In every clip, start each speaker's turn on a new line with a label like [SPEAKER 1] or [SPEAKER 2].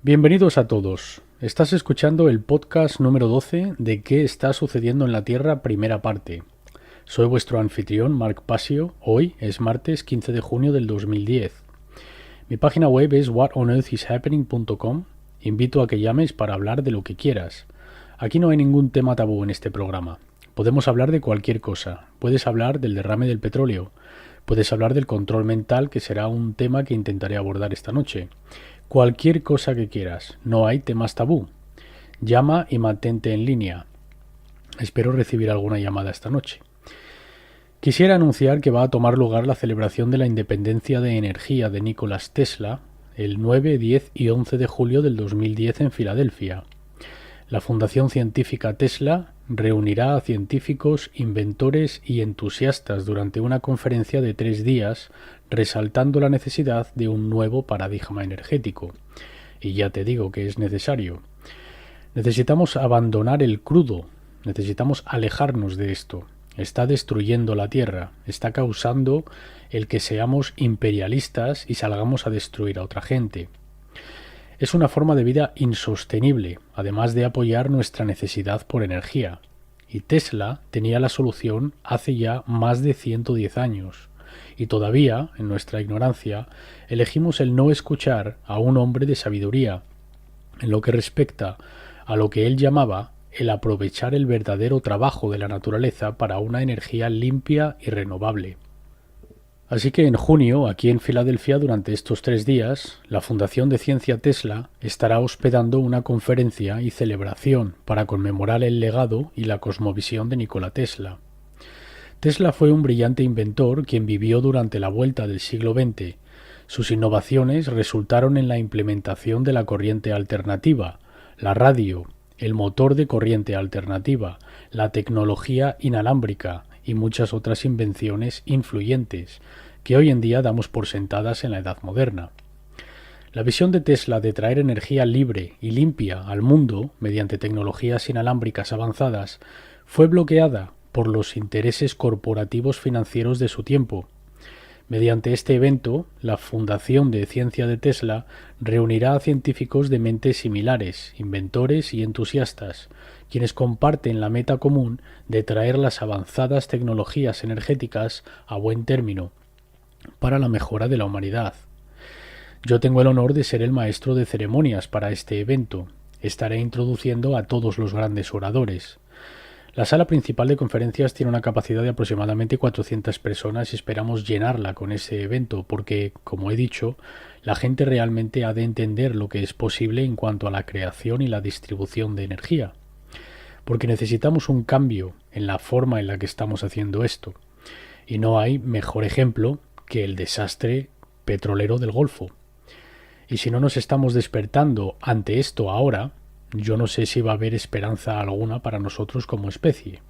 [SPEAKER 1] Bienvenidos a todos. Estás escuchando el podcast número 12 de ¿Qué está sucediendo en la Tierra? Primera parte. Soy vuestro anfitrión, Marc Pasio. Hoy es martes 15 de junio del 2010. Mi página web es whatonearthishappening.com. Invito a que llames para hablar de lo que quieras. Aquí no hay ningún tema tabú en este programa. Podemos hablar de cualquier cosa. Puedes hablar del derrame del petróleo. Puedes hablar del control mental, que será un tema que intentaré abordar esta noche. Cualquier cosa que quieras. No hay temas tabú. Llama y mantente en línea. Espero recibir alguna llamada esta noche. Quisiera anunciar que va a tomar lugar la celebración de la independencia de energía de Nikola Tesla el 9, 10 y 11 de julio del 2010 en Filadelfia. La Fundación Científica Tesla reunirá a científicos, inventores y entusiastas durante una conferencia de 3 días, resaltando la necesidad de un nuevo paradigma energético. Y ya te digo que es necesario. Necesitamos abandonar el crudo, necesitamos alejarnos de esto. Está destruyendo la Tierra, está causando el que seamos imperialistas y salgamos a destruir a otra gente. Es una forma de vida insostenible, además de apoyar nuestra necesidad por energía. Y Tesla tenía la solución hace ya más de 110 años. Y todavía, en nuestra ignorancia, elegimos el no escuchar a un hombre de sabiduría, en lo que respecta a lo que él llamaba el aprovechar el verdadero trabajo de la naturaleza para una energía limpia y renovable. Así que en junio, aquí en Filadelfia, durante estos 3 días, la Fundación de Ciencia Tesla estará hospedando una conferencia y celebración para conmemorar el legado y la cosmovisión de Nikola Tesla. Tesla fue un brillante inventor quien vivió durante la vuelta del siglo XX. Sus innovaciones resultaron en la implementación de la corriente alternativa, la radio, el motor de corriente alternativa, la tecnología inalámbrica y muchas otras invenciones influyentes que hoy en día damos por sentadas en la edad moderna. La visión de Tesla de traer energía libre y limpia al mundo mediante tecnologías inalámbricas avanzadas fue bloqueada por los intereses corporativos financieros de su tiempo. Mediante este evento, la Fundación de Ciencia de Tesla reunirá a científicos de mentes similares, inventores y entusiastas, quienes comparten la meta común de traer las avanzadas tecnologías energéticas a buen término para la mejora de la humanidad. Yo tengo el honor de ser el maestro de ceremonias para este evento. Estaré introduciendo a todos los grandes oradores. La sala principal de conferencias tiene una capacidad de aproximadamente 400 personas y esperamos llenarla con ese evento porque, como he dicho, la gente realmente ha de entender lo que es posible en cuanto a la creación y la distribución de energía. Porque necesitamos un cambio en la forma en la que estamos haciendo esto. Y no hay mejor ejemplo que el desastre petrolero del Golfo. Y si no nos estamos despertando ante esto ahora, yo no sé si va a haber esperanza alguna para nosotros como especie.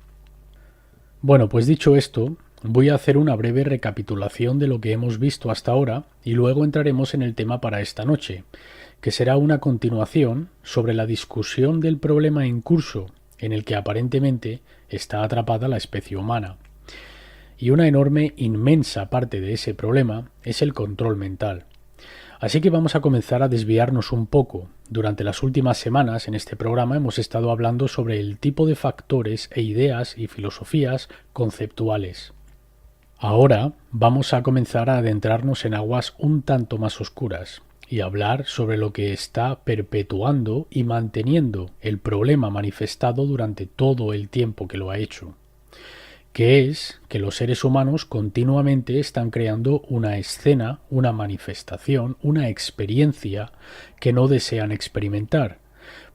[SPEAKER 1] Bueno, pues dicho esto, voy a hacer una breve recapitulación de lo que hemos visto hasta ahora y luego entraremos en el tema para esta noche, que será una continuación sobre la discusión del problema en curso en el que aparentemente está atrapada la especie humana. Y una enorme, inmensa parte de ese problema es el control mental. Así que vamos a comenzar a desviarnos un poco. Durante las últimas semanas en este programa hemos estado hablando sobre el tipo de factores e ideas y filosofías conceptuales. Ahora vamos a comenzar a adentrarnos en aguas un tanto más oscuras y hablar sobre lo que está perpetuando y manteniendo el problema manifestado durante todo el tiempo que lo ha hecho, que es que los seres humanos continuamente están creando una escena, una manifestación, una experiencia que no desean experimentar,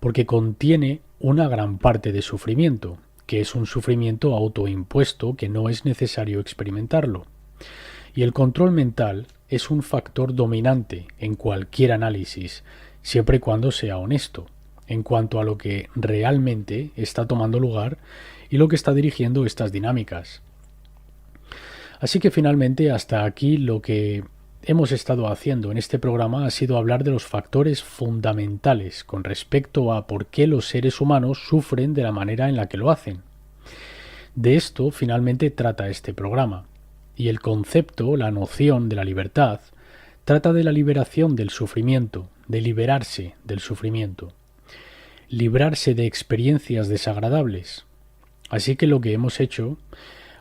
[SPEAKER 1] porque contiene una gran parte de sufrimiento, que es un sufrimiento autoimpuesto que no es necesario experimentarlo. Y el control mental es un factor dominante en cualquier análisis, siempre y cuando sea honesto, en cuanto a lo que realmente está tomando lugar y lo que está dirigiendo estas dinámicas. Así que finalmente hasta aquí lo que hemos estado haciendo en este programa ha sido hablar de los factores fundamentales con respecto a por qué los seres humanos sufren de la manera en la que lo hacen. De esto finalmente trata este programa, y el concepto, la noción de la libertad, trata de la liberación del sufrimiento, de liberarse del sufrimiento, librarse de experiencias desagradables. Así que lo que hemos hecho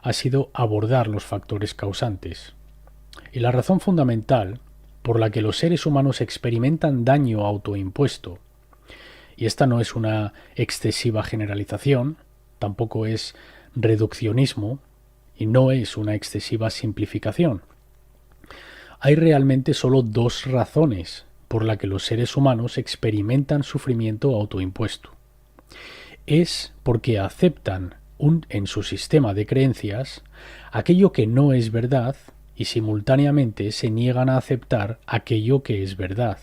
[SPEAKER 1] ha sido abordar los factores causantes. Y la razón fundamental por la que los seres humanos experimentan daño autoimpuesto, y esta no es una excesiva generalización, tampoco es reduccionismo y no es una excesiva simplificación. Hay realmente solo dos razones por las que los seres humanos experimentan sufrimiento autoimpuesto. Es porque aceptan en su sistema de creencias aquello que no es verdad y simultáneamente se niegan a aceptar aquello que es verdad.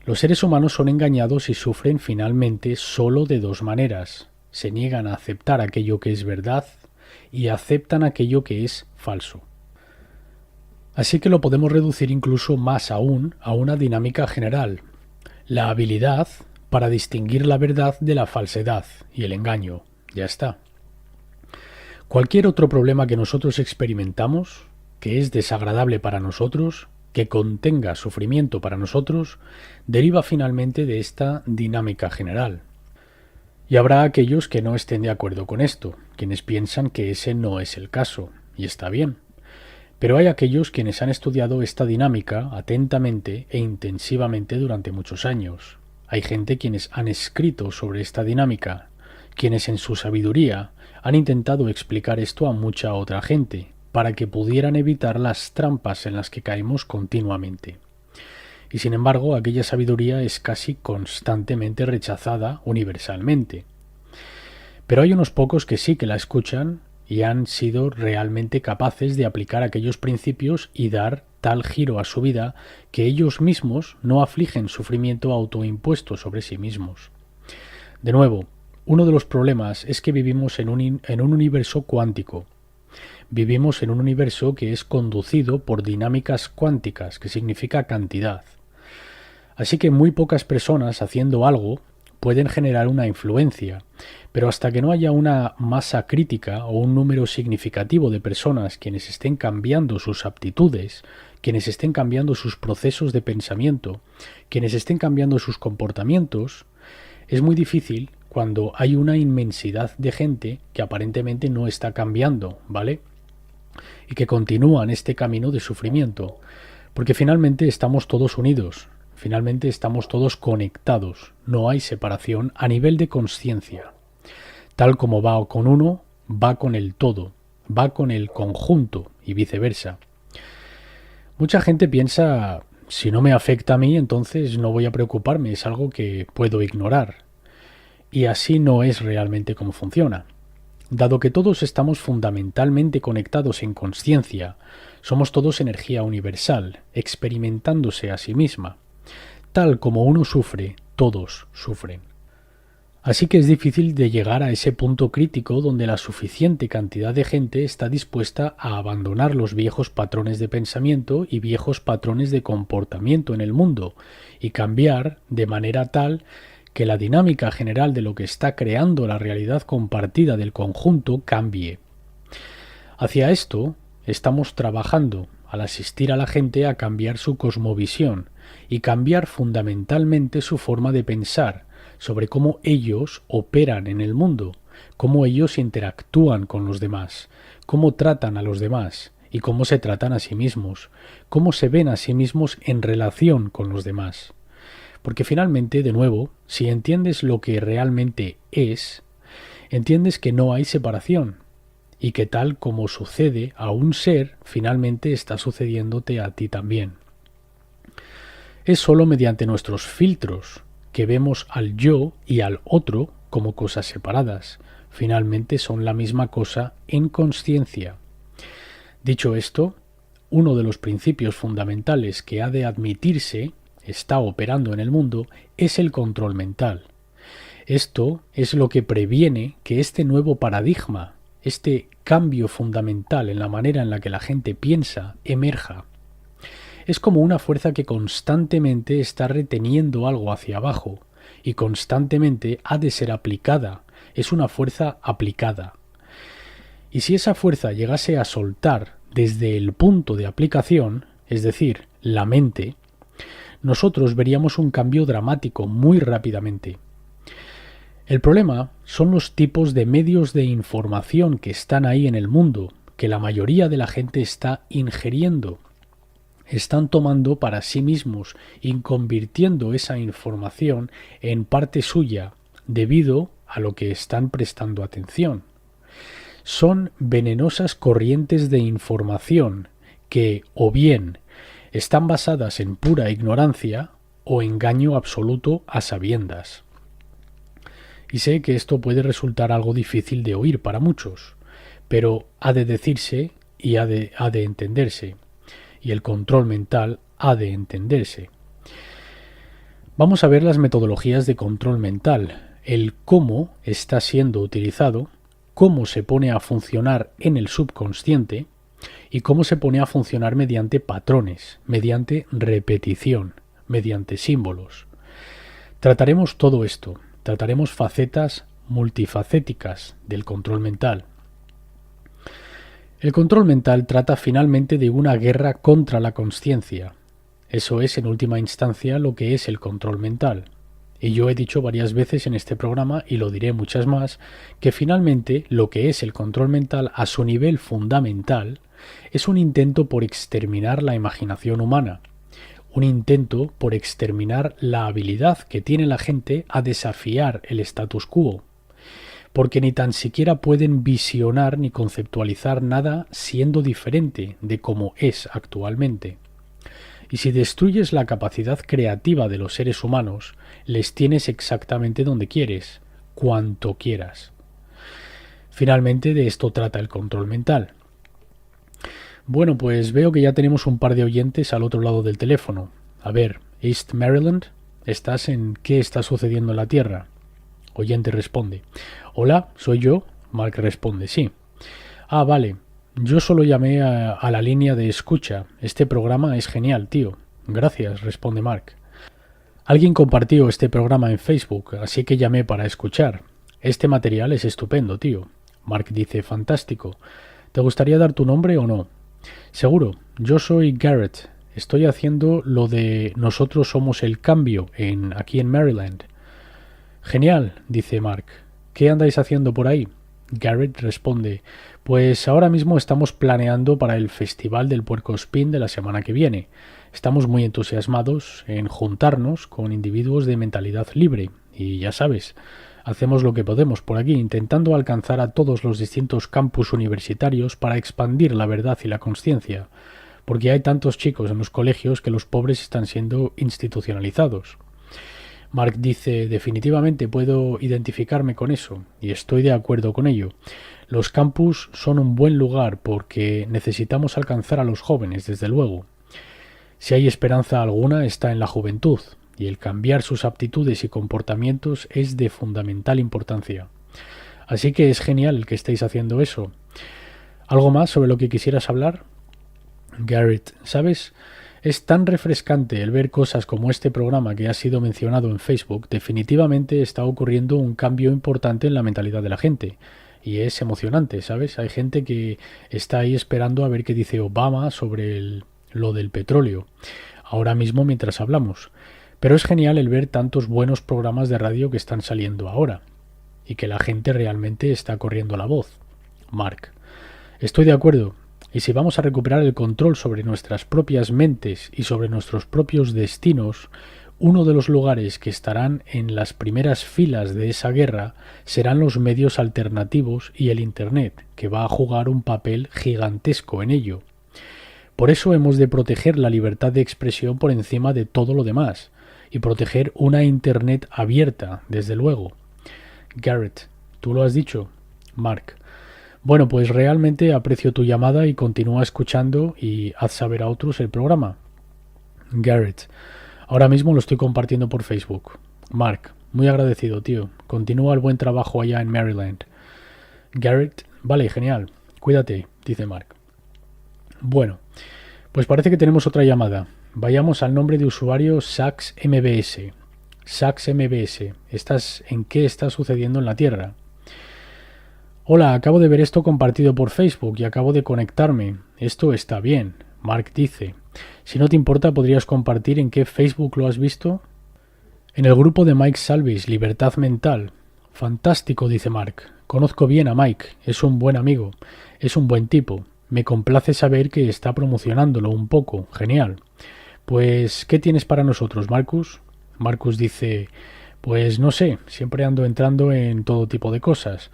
[SPEAKER 1] Los seres humanos son engañados y sufren finalmente solo de dos maneras. Se niegan a aceptar aquello que es verdad y aceptan aquello que es falso. Así que lo podemos reducir incluso más aún a una dinámica general, la habilidad para distinguir la verdad de la falsedad y el engaño. Ya está. Cualquier otro problema que nosotros experimentamos, que es desagradable para nosotros, que contenga sufrimiento para nosotros, deriva finalmente de esta dinámica general. Y habrá aquellos que no estén de acuerdo con esto, quienes piensan que ese no es el caso, y está bien. Pero hay aquellos quienes han estudiado esta dinámica atentamente e intensivamente durante muchos años. Hay gente quienes han escrito sobre esta dinámica, quienes en su sabiduría han intentado explicar esto a mucha otra gente, para que pudieran evitar las trampas en las que caemos continuamente. Y sin embargo, aquella sabiduría es casi constantemente rechazada universalmente. Pero hay unos pocos que sí que la escuchan y han sido realmente capaces de aplicar aquellos principios y dar tal giro a su vida que ellos mismos no afligen sufrimiento autoimpuesto sobre sí mismos. De nuevo, uno de los problemas es que vivimos en un universo cuántico. Vivimos en un universo que es conducido por dinámicas cuánticas, que significa cantidad. Así que muy pocas personas haciendo algo pueden generar una influencia, pero hasta que no haya una masa crítica o un número significativo de personas quienes estén cambiando sus aptitudes, quienes estén cambiando sus procesos de pensamiento, quienes estén cambiando sus comportamientos, es muy difícil cuando hay una inmensidad de gente que aparentemente no está cambiando, ¿vale? Y que continúa en este camino de sufrimiento, porque finalmente estamos todos unidos, finalmente estamos todos conectados, no hay separación a nivel de conciencia. Tal como va con uno, va con el todo, va con el conjunto y viceversa. Mucha gente piensa, si no me afecta a mí, entonces no voy a preocuparme, es algo que puedo ignorar. Y así no es realmente como funciona. Dado que todos estamos fundamentalmente conectados en conciencia, somos todos energía universal, experimentándose a sí misma. Tal como uno sufre, todos sufren. Así que es difícil de llegar a ese punto crítico donde la suficiente cantidad de gente está dispuesta a abandonar los viejos patrones de pensamiento y viejos patrones de comportamiento en el mundo y cambiar de manera tal que la dinámica general de lo que está creando la realidad compartida del conjunto cambie. Hacia esto estamos trabajando al asistir a la gente a cambiar su cosmovisión y cambiar fundamentalmente su forma de pensar sobre cómo ellos operan en el mundo, cómo ellos interactúan con los demás, cómo tratan a los demás y cómo se tratan a sí mismos, cómo se ven a sí mismos en relación con los demás. Porque finalmente, de nuevo, si entiendes lo que realmente es, entiendes que no hay separación y que tal como sucede a un ser, finalmente está sucediéndote a ti también. Es sólo mediante nuestros filtros que vemos al yo y al otro como cosas separadas. Finalmente son la misma cosa en consciencia. Dicho esto, uno de los principios fundamentales que ha de admitirse está operando en el mundo es el control mental. Esto es lo que previene que este nuevo paradigma, este cambio fundamental en la manera en la que la gente piensa, emerja. Es como una fuerza que constantemente está reteniendo algo hacia abajo y constantemente ha de ser aplicada. Es una fuerza aplicada. Y si esa fuerza llegase a soltar desde el punto de aplicación, es decir, la mente, nosotros veríamos un cambio dramático muy rápidamente. El problema son los tipos de medios de información que están ahí en el mundo, que la mayoría de la gente está ingiriendo. Están tomando para sí mismos y convirtiendo esa información en parte suya debido a lo que están prestando atención. Son venenosas corrientes de información que o bien están basadas en pura ignorancia o engaño absoluto a sabiendas. Y sé que esto puede resultar algo difícil de oír para muchos, pero ha de decirse y ha de entenderse. Y el control mental ha de entenderse. Vamos a ver las metodologías de control mental, el cómo está siendo utilizado, cómo se pone a funcionar en el subconsciente y cómo se pone a funcionar mediante patrones, mediante repetición, mediante símbolos. Trataremos todo esto, trataremos facetas multifacéticas del control mental. El control mental trata finalmente de una guerra contra la consciencia. Eso es, en última instancia, lo que es el control mental. Y yo he dicho varias veces en este programa, y lo diré muchas más, que finalmente lo que es el control mental a su nivel fundamental es un intento por exterminar la imaginación humana, un intento por exterminar la habilidad que tiene la gente a desafiar el status quo, porque ni tan siquiera pueden visionar ni conceptualizar nada siendo diferente de como es actualmente. Y si destruyes la capacidad creativa de los seres humanos, les tienes exactamente donde quieres, cuanto quieras. Finalmente, de esto trata el control mental. Bueno, pues veo que ya tenemos un par de oyentes al otro lado del teléfono. A ver, East Maryland, ¿estás en qué está sucediendo en la Tierra? Oyente responde. Hola, soy yo. Mark responde, sí. Ah, vale. Yo solo llamé a la línea de escucha. Este programa es genial, tío. Gracias, responde Mark. Alguien compartió este programa en Facebook, así que llamé para escuchar. Este material es estupendo, tío. Mark dice, fantástico. ¿Te gustaría dar tu nombre o no? Seguro. Yo soy Garrett. Estoy haciendo lo de Nosotros somos el cambio aquí en Maryland. Genial, dice Mark. ¿Qué andáis haciendo por ahí? Garrett responde, pues ahora mismo estamos planeando para el Festival del Puercoespín de la semana que viene. Estamos muy entusiasmados en juntarnos con individuos de mentalidad libre y ya sabes, hacemos lo que podemos por aquí intentando alcanzar a todos los distintos campus universitarios para expandir la verdad y la consciencia, porque hay tantos chicos en los colegios que los pobres están siendo institucionalizados. Mark dice, definitivamente puedo identificarme con eso, y estoy de acuerdo con ello. Los campus son un buen lugar porque necesitamos alcanzar a los jóvenes, desde luego. Si hay esperanza alguna está en la juventud, y el cambiar sus aptitudes y comportamientos es de fundamental importancia. Así que es genial que estéis haciendo eso. ¿Algo más sobre lo que quisieras hablar? Garrett, ¿sabes? Es tan refrescante el ver cosas como este programa que ha sido mencionado en Facebook. Definitivamente está ocurriendo un cambio importante en la mentalidad de la gente. Y es emocionante, ¿sabes? Hay gente que está ahí esperando a ver qué dice Obama sobre lo del petróleo. Ahora mismo mientras hablamos. Pero es genial el ver tantos buenos programas de radio que están saliendo ahora. Y que la gente realmente está corriendo la voz. Mark. Estoy de acuerdo. Y si vamos a recuperar el control sobre nuestras propias mentes y sobre nuestros propios destinos, uno de los lugares que estarán en las primeras filas de esa guerra serán los medios alternativos y el Internet, que va a jugar un papel gigantesco en ello. Por eso hemos de proteger la libertad de expresión por encima de todo lo demás, y proteger una Internet abierta, desde luego. Garrett, ¿tú lo has dicho? Mark. Bueno, pues realmente aprecio tu llamada y continúa escuchando y haz saber a otros el programa. Garrett, ahora mismo lo estoy compartiendo por Facebook. Mark, muy agradecido, tío. Continúa el buen trabajo allá en Maryland. Garrett, vale, genial. Cuídate, dice Mark. Bueno, pues parece que tenemos otra llamada. Vayamos al nombre de usuario SaxMBS. SaxMBS, ¿en qué está sucediendo en la Tierra? Hola, acabo de ver esto compartido por Facebook y acabo de conectarme. Esto está bien. Mark dice: si no te importa, ¿podrías compartir en qué Facebook lo has visto? En el grupo de Mike Salvis, Libertad Mental. Fantástico, dice Mark. Conozco bien a Mike, es un buen amigo, es un buen tipo. Me complace saber que está promocionándolo un poco, genial. Pues, ¿qué tienes para nosotros, Marcus? Marcus dice: pues no sé, siempre ando entrando en todo tipo de cosas.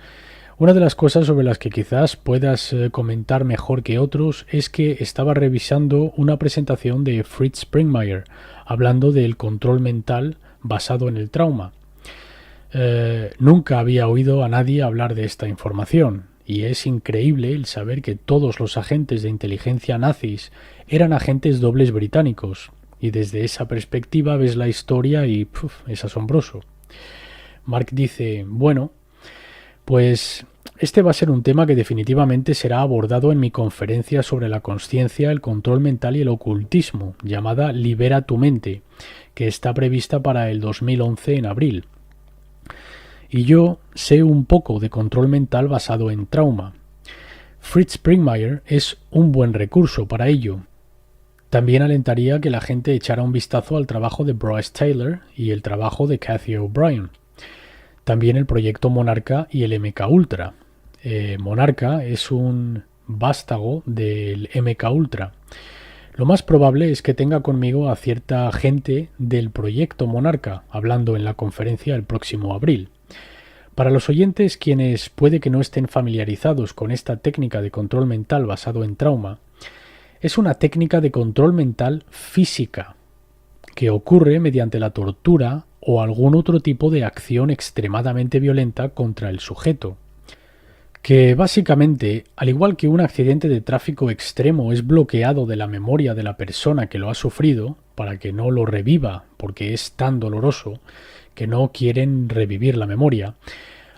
[SPEAKER 1] Una de las cosas sobre las que quizás puedas comentar mejor que otros es que estaba revisando una presentación de Fritz Springmeier hablando del control mental basado en el trauma. Nunca había oído a nadie hablar de esta información, y es increíble el saber que todos los agentes de inteligencia nazis eran agentes dobles británicos, y desde esa perspectiva ves la historia y es asombroso. Mark dice: bueno, pues este va a ser un tema que definitivamente será abordado en mi conferencia sobre la consciencia, el control mental y el ocultismo, llamada Libera tu mente, que está prevista para el 2011 en abril. Y yo sé un poco de control mental basado en trauma. Fritz Springmeier es un buen recurso para ello. También alentaría que la gente echara un vistazo al trabajo de Bryce Taylor y el trabajo de Cathy O'Brien. También el proyecto Monarca y el MK Ultra. Monarca es un vástago del MK Ultra. Lo más probable es que tenga conmigo a cierta gente del proyecto Monarca hablando en la conferencia el próximo abril. Para los oyentes quienes puede que no estén familiarizados con esta técnica de control mental basado en trauma, es una técnica de control mental física que ocurre mediante la tortura o algún otro tipo de acción extremadamente violenta contra el sujeto, que básicamente, al igual que un accidente de tráfico extremo es bloqueado de la memoria de la persona que lo ha sufrido para que no lo reviva porque es tan doloroso que no quieren revivir la memoria,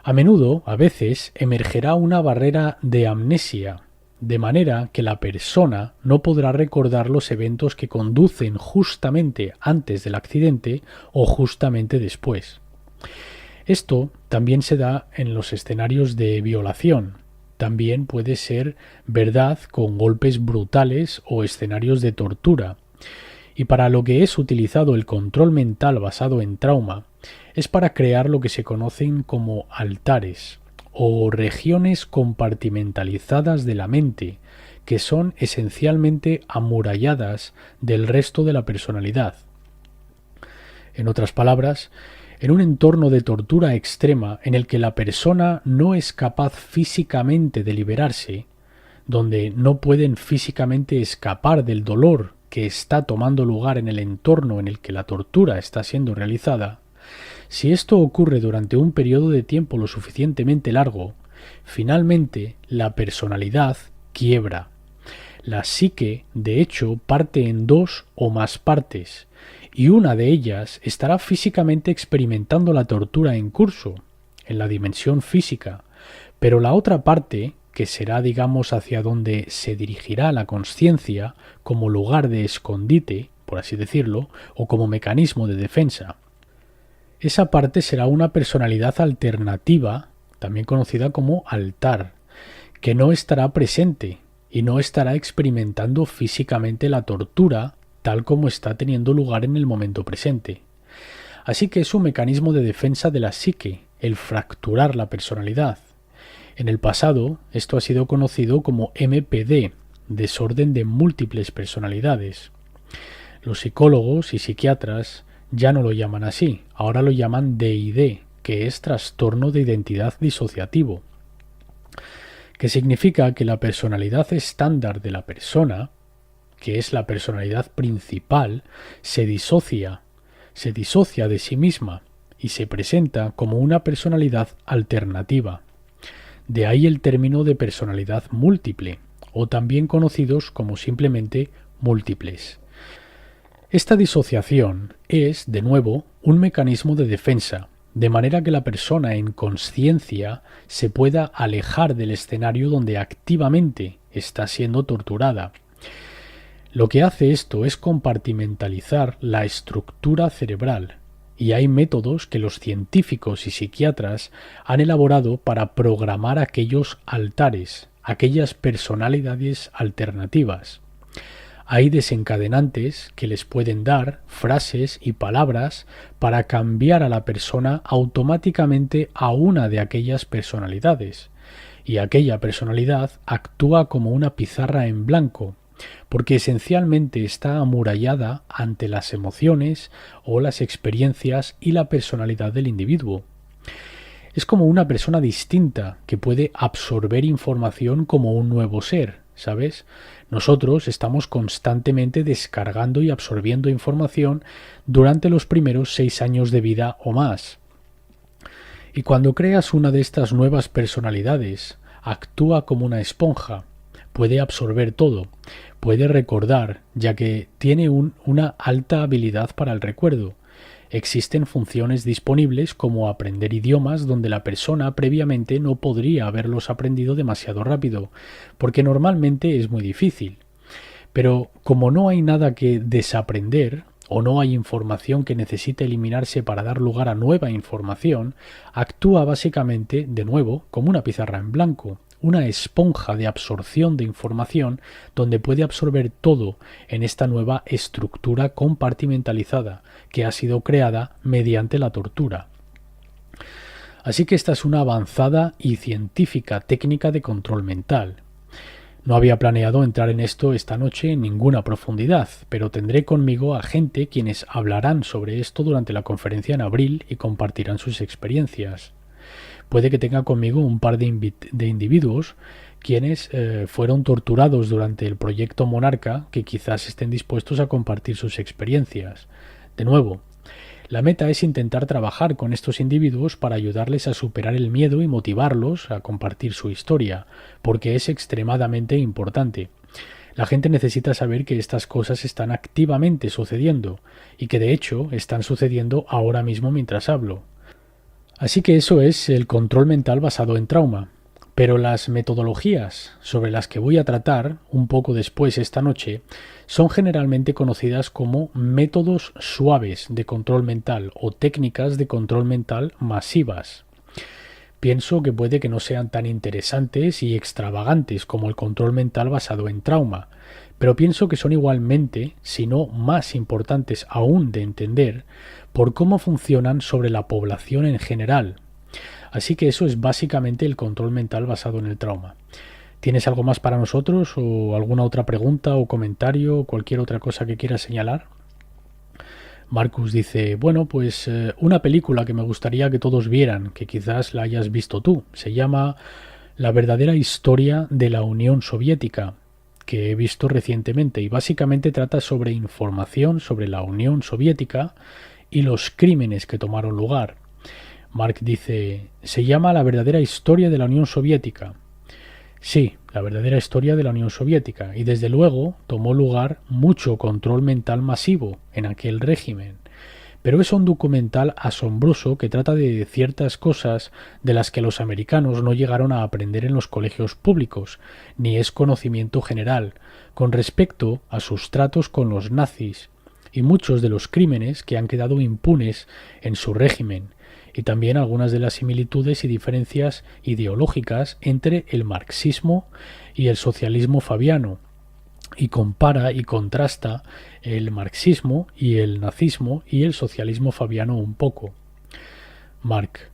[SPEAKER 1] a menudo, a veces, emergerá una barrera de amnesia, de manera que la persona no podrá recordar los eventos que conducen justamente antes del accidente o justamente después. Esto también se da en los escenarios de violación. También puede ser verdad con golpes brutales o escenarios de tortura. Y para lo que es utilizado el control mental basado en trauma, es para crear lo que se conocen como altares, o regiones compartimentalizadas de la mente, que son esencialmente amuralladas del resto de la personalidad. En otras palabras, en un entorno de tortura extrema en el que la persona no es capaz físicamente de liberarse, donde no pueden físicamente escapar del dolor que está tomando lugar en el entorno en el que la tortura está siendo realizada, si esto ocurre durante un periodo de tiempo lo suficientemente largo, finalmente la personalidad quiebra. La psique, de hecho, parte en dos o más partes, y una de ellas estará físicamente experimentando la tortura en curso, en la dimensión física, pero la otra parte, que será, digamos, hacia donde se dirigirá la consciencia como lugar de escondite, por así decirlo, o como mecanismo de defensa. Esa parte será una personalidad alternativa, también conocida como altar, que no estará presente y no estará experimentando físicamente la tortura tal como está teniendo lugar en el momento presente. Así que es un mecanismo de defensa de la psique, el fracturar la personalidad. En el pasado, esto ha sido conocido como MPD, desorden de múltiples personalidades. Los psicólogos y psiquiatras ya no lo llaman así, ahora lo llaman DID, que es trastorno de identidad disociativo, que significa que la personalidad estándar de la persona, que es la personalidad principal, se disocia de sí misma y se presenta como una personalidad alternativa. De ahí el término de personalidad múltiple, o también conocidos como simplemente múltiples. Esta disociación es, de nuevo, un mecanismo de defensa, de manera que la persona en consciencia se pueda alejar del escenario donde activamente está siendo torturada. Lo que hace esto es compartimentalizar la estructura cerebral, y hay métodos que los científicos y psiquiatras han elaborado para programar aquellos altares, aquellas personalidades alternativas. Hay desencadenantes que les pueden dar frases y palabras para cambiar a la persona automáticamente a una de aquellas personalidades. Y aquella personalidad actúa como una pizarra en blanco, porque esencialmente está amurallada ante las emociones o las experiencias y la personalidad del individuo. Es como una persona distinta que puede absorber información como un nuevo ser, ¿sabes? Nosotros estamos constantemente descargando y absorbiendo información durante los primeros 6 años de vida o más. Y cuando creas una de estas nuevas personalidades, actúa como una esponja, puede absorber todo, puede recordar, ya que tiene una alta habilidad para el recuerdo. Existen funciones disponibles como aprender idiomas donde la persona previamente no podría haberlos aprendido demasiado rápido, porque normalmente es muy difícil. Pero como no hay nada que desaprender, o no hay información que necesite eliminarse para dar lugar a nueva información, actúa básicamente, de nuevo, como una pizarra en blanco, una esponja de absorción de información donde puede absorber todo en esta nueva estructura compartimentalizada que ha sido creada mediante la tortura. Así que esta es una avanzada y científica técnica de control mental. No había planeado entrar en esto esta noche en ninguna profundidad, pero tendré conmigo a gente quienes hablarán sobre esto durante la conferencia en abril y compartirán sus experiencias. Puede que tenga conmigo un par de individuos quienes fueron torturados durante el proyecto Monarca que quizás estén dispuestos a compartir sus experiencias. De nuevo, la meta es intentar trabajar con estos individuos para ayudarles a superar el miedo y motivarlos a compartir su historia, porque es extremadamente importante. La gente necesita saber que estas cosas están activamente sucediendo y que de hecho están sucediendo ahora mismo mientras hablo. Así que eso es el control mental basado en trauma. Pero las metodologías sobre las que voy a tratar un poco después esta noche son generalmente conocidas como métodos suaves de control mental o técnicas de control mental masivas. Pienso que puede que no sean tan interesantes y extravagantes como el control mental basado en trauma, pero pienso que son igualmente, si no más importantes aún de entender, por cómo funcionan sobre la población en general. Así que eso es básicamente el control mental basado en el trauma. ¿Tienes algo más para nosotros o alguna otra pregunta o comentario o cualquier otra cosa que quieras señalar? Marcus dice, bueno, pues una película que me gustaría que todos vieran, que quizás la hayas visto tú, se llama La verdadera historia de la Unión Soviética, que he visto recientemente y básicamente trata sobre información sobre la Unión Soviética y los crímenes que tomaron lugar. Mark dice, se llama La verdadera historia de la Unión Soviética. Sí, la verdadera historia de la Unión Soviética, y desde luego tomó lugar mucho control mental masivo en aquel régimen. Pero es un documental asombroso que trata de ciertas cosas de las que los americanos no llegaron a aprender en los colegios públicos, ni es conocimiento general, con respecto a sus tratos con los nazis, y muchos de los crímenes que han quedado impunes en su régimen, y también algunas de las similitudes y diferencias ideológicas entre el marxismo y el socialismo fabiano, y compara y contrasta el marxismo y el nazismo y el socialismo fabiano un poco. Mark,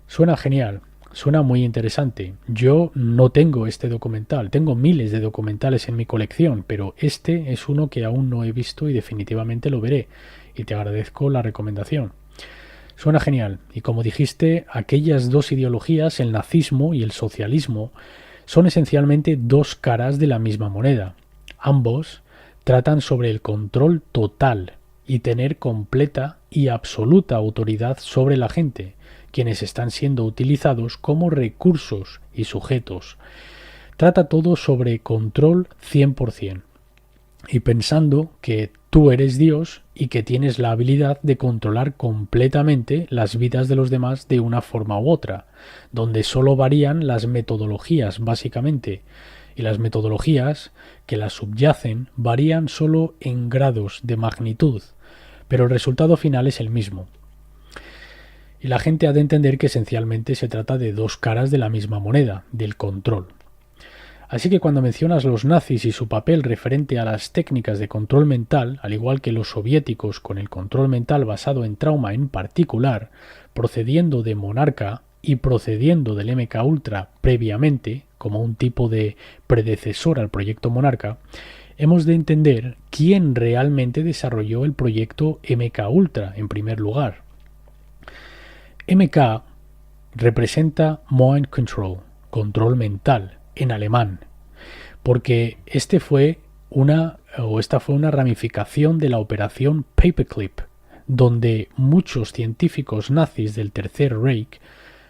[SPEAKER 1] suena genial, suena muy interesante. Yo no tengo este documental, tengo miles de documentales en mi colección, pero este es uno que aún no he visto y definitivamente lo veré, y te agradezco la recomendación. Suena genial, y como dijiste, aquellas dos ideologías, el nazismo y el socialismo, son esencialmente dos caras de la misma moneda. Ambos tratan sobre el control total y tener completa y absoluta autoridad sobre la gente, quienes están siendo utilizados como recursos y sujetos. Trata todo sobre control 100%, y pensando que tú eres Dios y que tienes la habilidad de controlar completamente las vidas de los demás de una forma u otra, donde solo varían las metodologías básicamente, y las metodologías que las subyacen varían solo en grados de magnitud, pero el resultado final es el mismo. Y la gente ha de entender que esencialmente se trata de dos caras de la misma moneda, del control. Así que cuando mencionas los nazis y su papel referente a las técnicas de control mental, al igual que los soviéticos con el control mental basado en trauma en particular, procediendo de Monarca y procediendo del MK Ultra previamente, como un tipo de predecesor al proyecto Monarca, hemos de entender quién realmente desarrolló el proyecto MK Ultra en primer lugar. MK representa Mind Control, control mental, en alemán, porque esta fue una ramificación de la operación Paperclip, donde muchos científicos nazis del Tercer Reich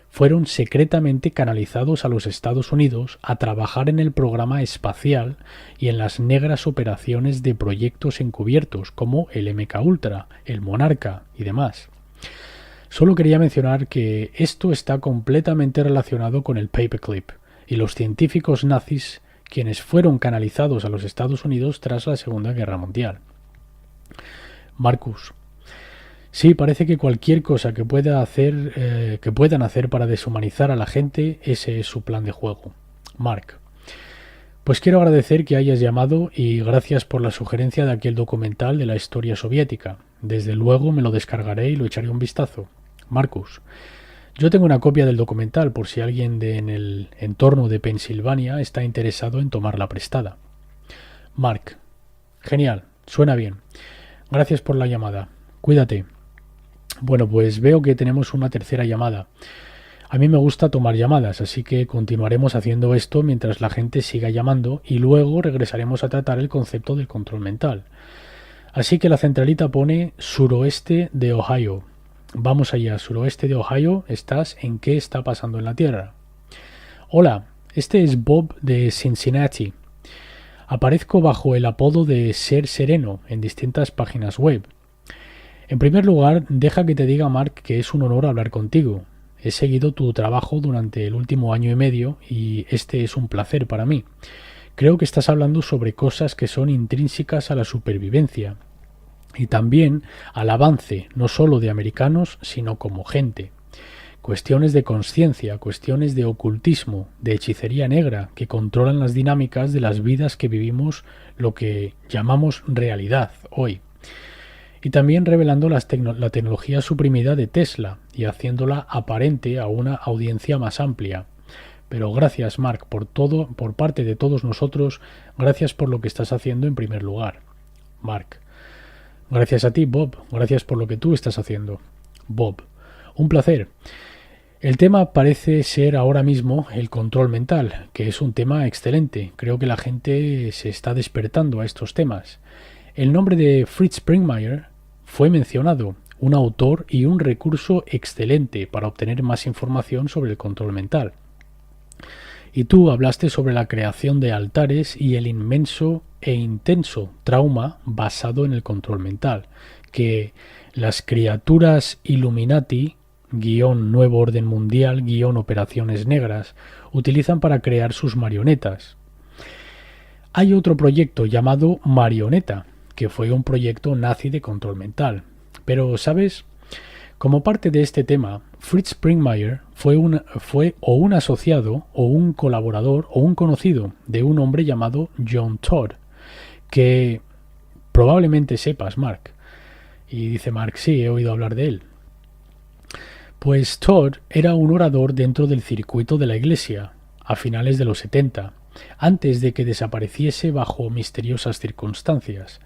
[SPEAKER 1] fueron secretamente canalizados a los Estados Unidos a trabajar en el programa espacial y en las negras operaciones de proyectos encubiertos como el MK Ultra, el Monarca y demás. Solo quería mencionar que esto está completamente relacionado con el Paperclip y los científicos nazis quienes fueron canalizados a los Estados Unidos tras la Segunda Guerra Mundial. Marcus. Sí, parece que cualquier cosa que puedan hacer para deshumanizar a la gente, ese es su plan de juego. Mark. Pues quiero agradecer que hayas llamado y gracias por la sugerencia de aquel documental de la historia soviética. Desde luego me lo descargaré y lo echaré un vistazo. Marcus. Yo tengo una copia del documental por si alguien en el entorno de Pensilvania está interesado en tomarla prestada. Mark. Genial, suena bien. Gracias por la llamada. Cuídate. Bueno, pues veo que tenemos una tercera llamada. A mí me gusta tomar llamadas, así que continuaremos haciendo esto mientras la gente siga llamando y luego regresaremos a tratar el concepto del control mental. Así que la centralita pone suroeste de Ohio. Vamos allá, suroeste de Ohio, ¿estás en qué está pasando en la Tierra? Hola, este es Bob de Cincinnati. Aparezco bajo el apodo de Ser Sereno en distintas páginas web. En primer lugar, deja que te diga, Mark, que es un honor hablar contigo. He seguido tu trabajo durante el último año y medio y este es un placer para mí. Creo que estás hablando sobre cosas que son intrínsecas a la supervivencia y también al avance no solo de americanos, sino como gente. Cuestiones de conciencia, cuestiones de ocultismo, de hechicería negra, que controlan las dinámicas de las vidas que vivimos, lo que llamamos realidad hoy. Y también revelando la tecnología suprimida de Tesla y haciéndola aparente a una audiencia más amplia. Pero gracias, Mark, por todo, por parte de todos nosotros, gracias por lo que estás haciendo en primer lugar. Mark. Gracias a ti, Bob. Gracias por lo que tú estás haciendo. Bob. Un placer. El tema parece ser ahora mismo el control mental, que es un tema excelente. Creo que la gente se está despertando a estos temas. El nombre de Fritz Springmeier fue mencionado, un autor y un recurso excelente para obtener más información sobre el control mental. Y tú hablaste sobre la creación de altares y el inmenso e intenso trauma basado en el control mental, que las criaturas Illuminati, Nuevo Orden Mundial, Operaciones Negras, utilizan para crear sus marionetas. Hay otro proyecto llamado Marioneta, que fue un proyecto nazi de control mental. Pero, ¿sabes? Como parte de este tema, Fritz Springmeier fue un asociado o un colaborador o un conocido de un hombre llamado John Todd, que probablemente sepas, Mark. Y dice Mark, sí, he oído hablar de él. Pues Todd era un orador dentro del circuito de la Iglesia a finales de los 70, antes de que desapareciese bajo misteriosas circunstancias.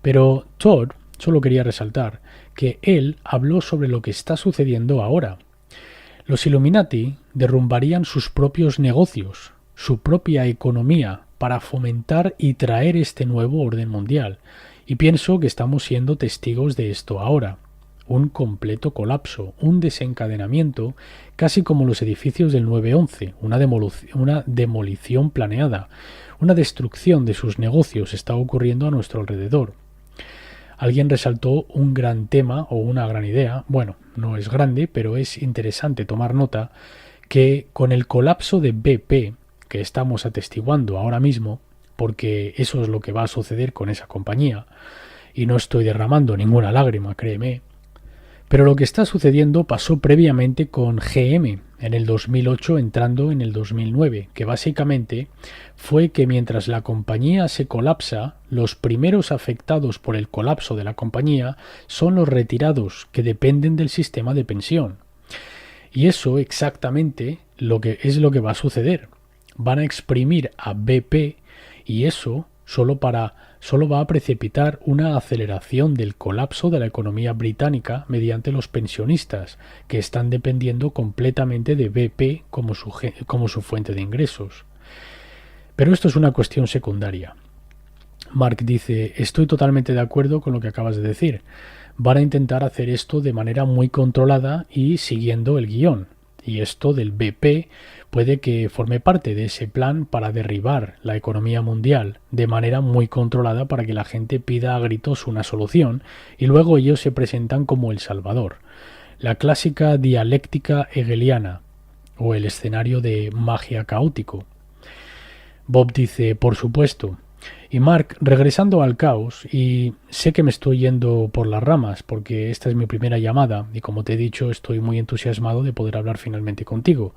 [SPEAKER 1] Pero Todd solo quería resaltar que él habló sobre lo que está sucediendo ahora. Los Illuminati derrumbarían sus propios negocios, su propia economía, para fomentar y traer este nuevo orden mundial. Y pienso que estamos siendo testigos de esto ahora. Un completo colapso, un desencadenamiento, casi como los edificios del 9/11, una demolición planeada, una destrucción de sus negocios está ocurriendo a nuestro alrededor. Alguien resaltó un gran tema o una gran idea, bueno, no es grande, pero es interesante tomar nota, que con el colapso de BP, que estamos atestiguando ahora mismo, porque eso es lo que va a suceder con esa compañía, y no estoy derramando ninguna lágrima, créeme, Pero lo que está sucediendo pasó previamente con GM en el 2008 entrando en el 2009, que básicamente fue que mientras la compañía se colapsa, los primeros afectados por el colapso de la compañía son los retirados que dependen del sistema de pensión. Y eso exactamente es lo que va a suceder. Van a exprimir a BP y eso solo va a precipitar una aceleración del colapso de la economía británica mediante los pensionistas, que están dependiendo completamente de BP como su fuente de ingresos. Pero esto es una cuestión secundaria. Mark dice, estoy totalmente de acuerdo con lo que acabas de decir. Van a intentar hacer esto de manera muy controlada y siguiendo el guión. Y esto del BP puede que forme parte de ese plan para derribar la economía mundial de manera muy controlada para que la gente pida a gritos una solución y luego ellos se presentan como el salvador. La clásica dialéctica hegeliana o el escenario de magia caótico. Bob dice, por supuesto. Y Mark, regresando al caos, y sé que me estoy yendo por las ramas porque esta es mi primera llamada y como te he dicho estoy muy entusiasmado de poder hablar finalmente contigo.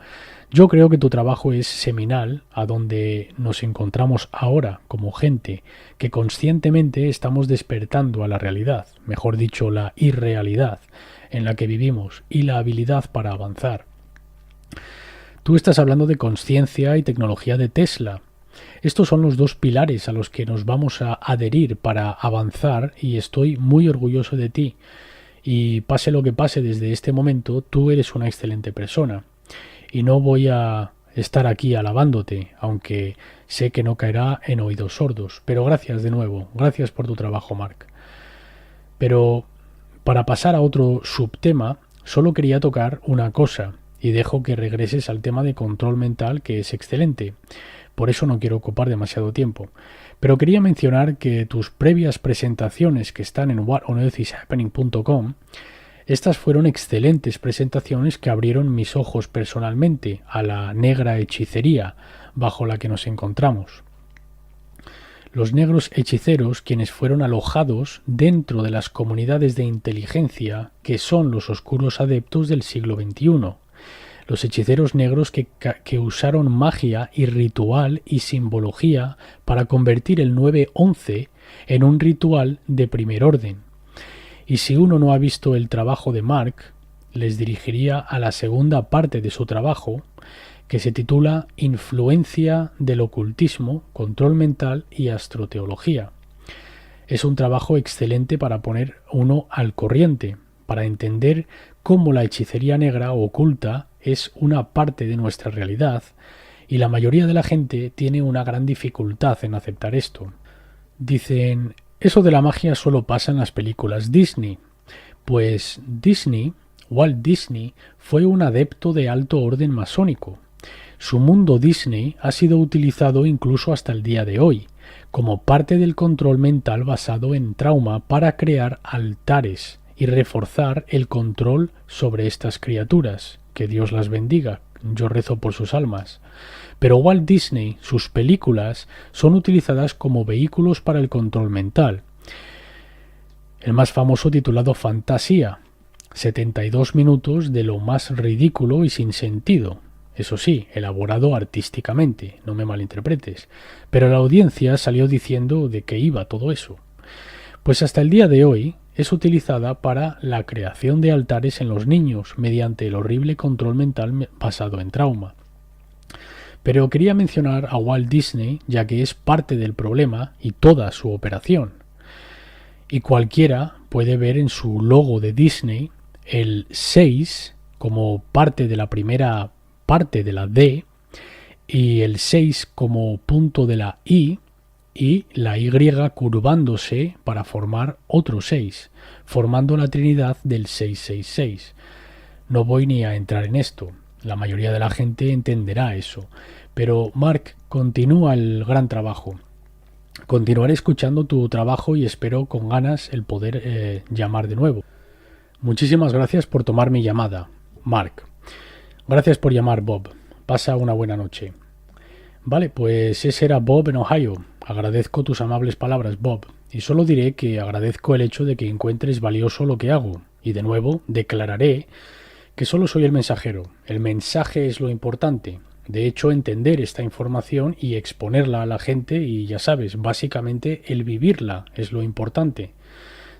[SPEAKER 1] Yo creo que tu trabajo es seminal a donde nos encontramos ahora como gente que conscientemente estamos despertando a la realidad, mejor dicho la irrealidad en la que vivimos y la habilidad para avanzar. Tú estás hablando de conciencia y tecnología de Tesla. Estos son los dos pilares a los que nos vamos a adherir para avanzar y estoy muy orgulloso de ti. Y pase lo que pase desde este momento, tú eres una excelente persona. Y no voy a estar aquí alabándote, aunque sé que no caerá en oídos sordos. Pero gracias de nuevo, gracias por tu trabajo, Mark. Pero para pasar a otro subtema, solo quería tocar una cosa y dejo que regreses al tema de control mental, que es excelente. Por eso no quiero ocupar demasiado tiempo. Pero quería mencionar que tus previas presentaciones que están en whatonearthishappening.com, estas fueron excelentes presentaciones que abrieron mis ojos personalmente a la negra hechicería bajo la que nos encontramos. Los negros hechiceros, quienes fueron alojados dentro de las comunidades de inteligencia que son los oscuros adeptos del siglo XXI. Los hechiceros negros que usaron magia y ritual y simbología para convertir el 9-11 en un ritual de primer orden. Y si uno no ha visto el trabajo de Mark, les dirigiría a la segunda parte de su trabajo, que se titula Influencia del ocultismo, control mental y astroteología. Es un trabajo excelente para poner uno al corriente, para entender cómo la hechicería negra o oculta es una parte de nuestra realidad y la mayoría de la gente tiene una gran dificultad en aceptar esto. Dicen, eso de la magia solo pasa en las películas Disney. Pues Walt Disney, fue un adepto de alto orden masónico. Su mundo Disney ha sido utilizado incluso hasta el día de hoy, como parte del control mental basado en trauma para crear altares y reforzar el control sobre estas criaturas. Que Dios las bendiga, yo rezo por sus almas. Pero Walt Disney, sus películas, son utilizadas como vehículos para el control mental. El más famoso titulado Fantasía, 72 minutos de lo más ridículo y sin sentido. Eso sí, elaborado artísticamente, no me malinterpretes. Pero la audiencia salió diciendo de qué iba todo eso. Pues hasta el día de hoy es utilizada para la creación de altares en los niños mediante el horrible control mental basado en trauma. Pero quería mencionar a Walt Disney ya que es parte del problema y toda su operación. Y cualquiera puede ver en su logo de Disney el 6 como parte de la primera parte de la D y el 6 como punto de la I y la Y curvándose para formar otro 6, formando la trinidad del 666. No voy ni a entrar en esto, la mayoría de la gente entenderá eso, pero Mark, continúa el gran trabajo. Continuaré escuchando tu trabajo y espero con ganas el poder llamar de nuevo. Muchísimas gracias por tomar mi llamada, Mark. Gracias por llamar, Bob. Pasa una buena noche. Vale, pues ese era Bob en Ohio. Agradezco tus amables palabras, Bob, y solo diré que agradezco el hecho de que encuentres valioso lo que hago. Y de nuevo, declararé que solo soy el mensajero. El mensaje es lo importante. De hecho, entender esta información y exponerla a la gente y ya sabes, básicamente el vivirla es lo importante.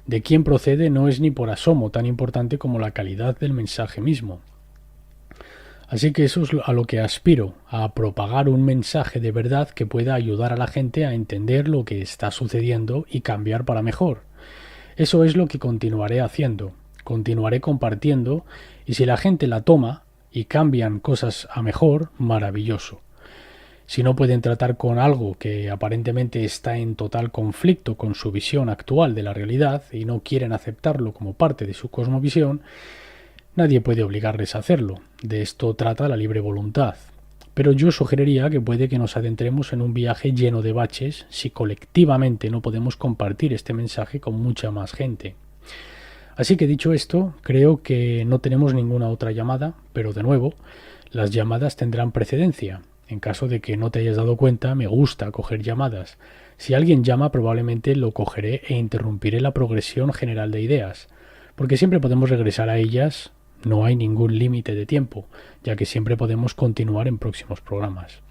[SPEAKER 1] De quién procede no es ni por asomo tan importante como la calidad del mensaje mismo. Así que eso es a lo que aspiro, a propagar un mensaje de verdad que pueda ayudar a la gente a entender lo que está sucediendo y cambiar para mejor. Eso es lo que continuaré haciendo, continuaré compartiendo y si la gente la toma y cambian cosas a mejor, maravilloso. Si no pueden tratar con algo que aparentemente está en total conflicto con su visión actual de la realidad y no quieren aceptarlo como parte de su cosmovisión, nadie puede obligarles a hacerlo. De esto trata la libre voluntad. Pero yo sugeriría que puede que nos adentremos en un viaje lleno de baches si colectivamente no podemos compartir este mensaje con mucha más gente. Así que dicho esto, creo que no tenemos ninguna otra llamada, pero de nuevo, las llamadas tendrán precedencia. En caso de que no te hayas dado cuenta, me gusta coger llamadas. Si alguien llama, probablemente lo cogeré e interrumpiré la progresión general de ideas, porque siempre podemos regresar a ellas, no hay ningún límite de tiempo, ya que siempre podemos continuar en próximos programas.